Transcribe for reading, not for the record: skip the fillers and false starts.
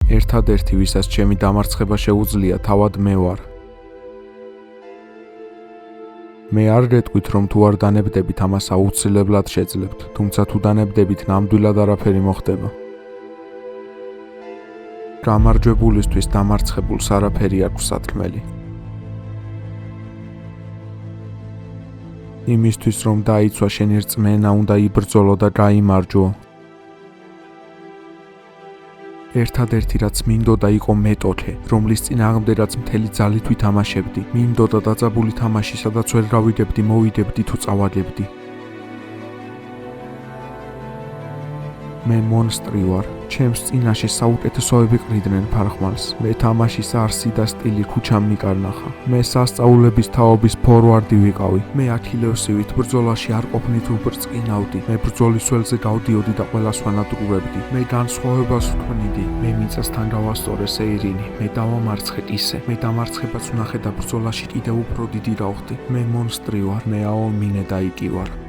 ერთადერთი, ვისაც ჩემი დამარცხება შეუძლია, თავად მე ვარ. მე არ გეტყვით, რომ თუ არ დანებდებით, ამას აუცილებლად შეძლებთ, თუმცა თუ დანებდებით, ნამდვილად არაფერი მოხდება. გამარჯვებულისთვის დამარცხებულს არაფერი აქვს სათქმელი. იმისთვის, რომ დაიცვა შენი რწმენა, უნდა იბრძოლო და გაიმარჯვო. ერთადერთი რაც მინდოდა იყო მეტოქე, რომლის წინააღმდეგაც მთელი ძალით ვითამაშებდი. მინდოდა დაძაბული თამაში, სადაც ვერ გავიგებდი, მოვიდებდი თუ წავაგებდი. მე მონსტრი ვარ. ჩემს წინაშე საუკეთესოები ყრიდნენ ფარხმალს. მე თამაშის არსი და სტილი ქუჩამ მიკარნახა. მე სასწაულების თაობის ფორვარდი ვიყავი. მე აქილევსივით ბრძოლაში არ ყოფნით უბრწყინავდი. მე ბრძოლის ველზე გავდიოდი და ყველას ვანადგურებდი. მე განსხვავებას ვქმნიდი. მე მიწასთან გავასწორე სეირინი. მე დავამარცხე ისე. მე დამარცხებას ვნახე და ბრძოლაში კიდევ უფრო დიდი გავხდი. მე მონსტრი ვარ. მე აომინე და იგი ვარ.